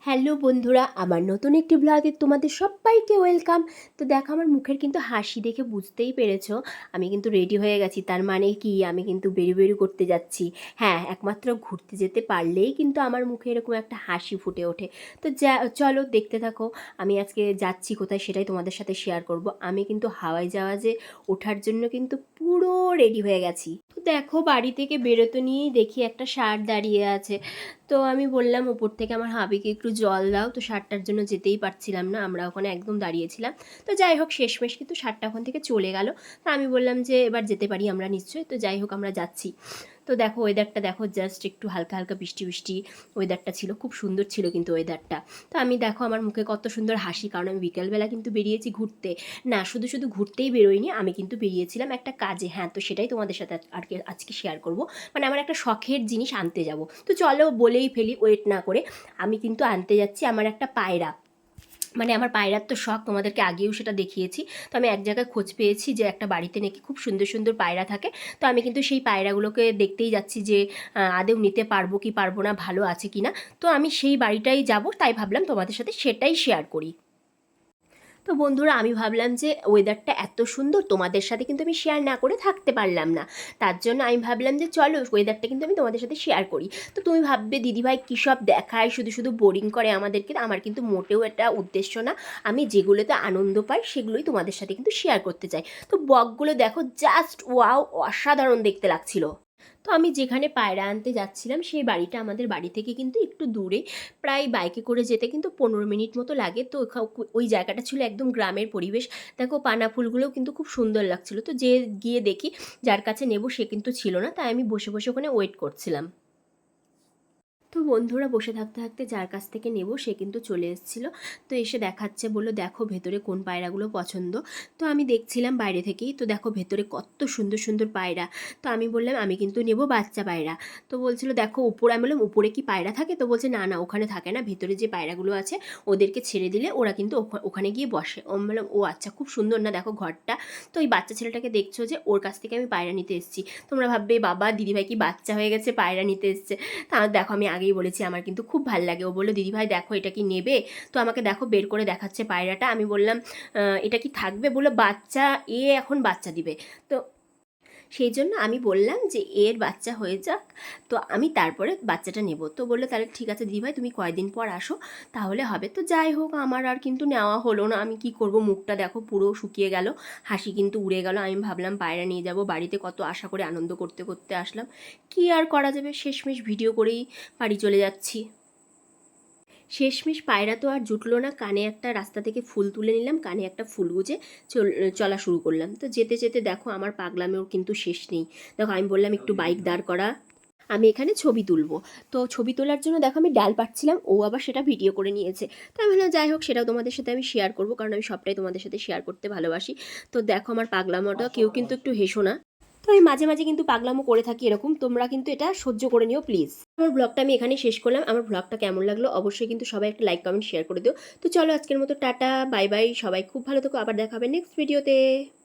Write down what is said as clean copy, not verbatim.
Hello বন্ধুরা, আমার নতুন একটি ব্লগে তোমাদের সবাইকে ওয়েলকাম। তো দেখো, আমার মুখের কিন্তু হাসি দেখে বুঝতেই পেরেছো আমি কিন্তু রেডি হয়ে গেছি। তার মানে কি, আমি কিন্তু বেরু করতে যাচ্ছি। হ্যাঁ, একমাত্র ঘুরতে যেতে পারলেই কিন্তু আমার মুখে এরকম একটা হাসি ফুটে ওঠে। তো চলো দেখতে থাকো। আমি আজকে যাচ্ছি কোথায় সেটাই তোমাদের সাথে শেয়ার করব। আমি কিন্তু হাওয়াই জাহাজে ওঠার জন্য কিন্তু পুরো রেডি হয়ে গেছি। তো দেখো, বাড়ি থেকে বেরোতে নিয়েই দেখি একটা ষাঁড় দাঁড়িয়ে আছে। তো আমি বললাম উপর থেকে আমার হাবিকে একটু জল দাও। তো ষাঁড়টার জন্য যেতেই পারছিলাম না, আমরা ওখানে একদম দাঁড়িয়েছিলাম। তো যাই হোক, শেষমেশ কিন্তু ষাঁড়টা ওখান থেকে চলে গেল। তা আমি বললাম যে এবার যেতে পারি আমরা নিশ্চয়ই। তো যাই হোক, আমরা যাচ্ছি। তো দেখো ওয়েদারটা দেখো, জাস্ট একটু হালকা হালকা বৃষ্টি বৃষ্টি ওয়েদারটা ছিল, খুব সুন্দর ছিল কিন্তু ওয়েদারটা। তো আমি দেখো আমার মুখে কত সুন্দর হাসি, কারণ আমি বিকালবেলা কিন্তু বেরিয়েছি ঘুরতে। না, শুধু শুধু ঘুরতেই বেরোইনি, আমি কিন্তু বেরিয়েছিলাম একটা কাজে। হ্যাঁ, তো সেটাই তোমাদের সাথে আজকে শেয়ার করব। মানে আমার একটা শখের জিনিস আনতে যাব। তো চলো বলেই ফেলি ওয়েট না করে। আমি কিন্তু আনতে যাচ্ছি আমার একটা পায়রা। মানে আমার পায়রার তো শখ, তোমাদেরকে আগেও সেটা দেখিয়েছি। তো আমি এক জায়গায় খোঁজ পেয়েছি যে একটা বাড়িতে নাকি খুব সুন্দর সুন্দর পায়রা থাকে। তো আমি কিন্তু সেই পায়রাগুলোকে দেখতেই যাচ্ছি যে আদৌ নিতে পারবো কি পারবো না, ভালো আছে কি না। তো আমি সেই বাড়িটাই যাব, তাই ভাবলাম তোমাদের সাথে সেটাই শেয়ার করি। তো বন্ধুরা, আমি ভাবলাম যে ওয়েদারটা এত সুন্দর, তোমাদের সাথে কিন্তু আমি শেয়ার না করে থাকতে পারলাম না। তার জন্য আমি ভাবলাম যে চলো ওয়েদারটা কিন্তু আমি তোমাদের সাথে শেয়ার করি। তো তুমি ভাববে দিদিভাই কী সব দেখায়, শুধু শুধু বোরিং করে আমাদেরকে। আমার কিন্তু মোটেও এটা উদ্দেশ্য না। আমি যেগুলোতে আনন্দ পাই সেগুলোই তোমাদের সাথে কিন্তু শেয়ার করতে চাই। তো বকগুলো দেখো, জাস্ট ওয়াও, অসাধারণ দেখতে লাগছিল। তো আমি যেখানে পায়রা আনতে যাচ্ছিলাম সেই বাড়িটা আমাদের বাড়ি থেকে কিন্তু একটু দূরে। প্রায় বাইকে করে যেতে কিন্তু 15 মিনিট মতো লাগে। তো ওই জায়গাটা ছিল একদম গ্রামের পরিবেশ। দেখো পানা ফুলগুলোও কিন্তু খুব সুন্দর লাগছিল। তো যে গিয়ে দেখি যার কাছে নেব সে কিন্তু ছিল না, তাই আমি বসে বসে ওখানে ওয়েট করছিলাম। তো বন্ধুরা, বসে থাকতে থাকতে যার কাছ থেকে নেব সে কিন্তু চলে এসেছিলো। তো এসে দেখাচ্ছে, বললো দেখো ভেতরে কোন পায়রাগুলো পছন্দ। তো আমি দেখছিলাম বাইরে থেকেই। তো দেখো ভেতরে কত সুন্দর সুন্দর পায়রা। তো আমি বললাম আমি কিন্তু নেব বাচ্চা পায়রা। তো বলছিল দেখো উপরে। আমি বললাম উপরে কি পায়রা থাকে? তো বলছে না না, ওখানে থাকে না, ভেতরে যে পায়রাগুলো আছে ওদেরকে ছেড়ে দিলে ওরা কিন্তু ওখানে গিয়ে বসে। আমি বললাম ও আচ্ছা, খুব সুন্দর না দেখো ঘরটা। তো এই বাচ্চা ছেলেটাকে দেখছো যে, ওর কাছ থেকে আমি পায়রা নিতে এসেছি। তোমরা ভাববে বাবা দিদিভাই কি বাচ্চা হয়ে গেছে, পায়রা নিতে এসছে। তা দেখো, আমি আগেই বলেছি আমার কিন্তু খুব ভালো লাগে। ও বললো দিদিভাই দেখো এটা কি নেবে? তো আমাকে দেখো বের করে দেখাচ্ছে পায়রাটা। আমি বললাম এটা কি থাকবে? বললো বাচ্চা, এখন বাচ্চা দিবে। তো সেই জন্য আমি বললাম যে এর বাচ্চা হয়ে যাক, তো আমি তারপরে বাচ্চাটা নেব। তো বললো তাহলে ঠিক আছে দিদিভাই, তুমি কয়দিন পর আসো তাহলে হবে। তো যাই হোক, আমার আর কিন্তু নেওয়া হলো না। আমি কি করব, মুখটা দেখো পুরো শুকিয়ে গেল, হাসি কিন্তু উড়ে গেল। আমি ভাবলাম পায়রা নিয়ে যাব বাড়িতে, কত আশা করে আনন্দ করতে করতে আসলাম। কি আর করা যাবে, শেষমেশ ভিডিও করেই বাড়ি চলে যাচ্ছি। শেষমেশ পায়রা তো আর জুটলো না। কানে একটা রাস্তা থেকে ফুল তুলে নিলাম, কানে একটা ফুল গুজে চলা শুরু করলাম। তো যেতে যেতে দেখো আমার পাগলামেও কিন্তু শেষ নেই। দেখো আমি বললাম একটু বাইক দাঁড় করা, আমি এখানে ছবি তুলবো। তো ছবি তোলার জন্য দেখো আমি ডাল পাচ্ছিলাম, ও আবার সেটা ভিডিও করে নিয়েছে। তো আমি ভাবলাম যাই হোক, সেটাও তোমাদের সাথে আমি শেয়ার করবো, কারণ আমি সবটাই তোমাদের সাথে শেয়ার করতে ভালোবাসি। তো দেখো আমার পাগলামোটা, কেউ কিন্তু একটু হেসো না। তো আমি মাঝে মাঝে কিন্তু পাগলামো করে থাকি এরকম, তোমরা কিন্তু এটা সহ্য করে নিও প্লিজ। আমার ব্লগটা আমি এখানেই শেষ করলাম। আমার ব্লগটা কেমন লাগলো অবশ্যই কিন্তু সবাই একটা লাইক কমেন্ট শেয়ার করে দিও। তো চলো আজকের মতো টাটা বাই বাই, সবাই খুব ভালো থেকো, আবার দেখা হবে নেক্সট ভিডিওতে।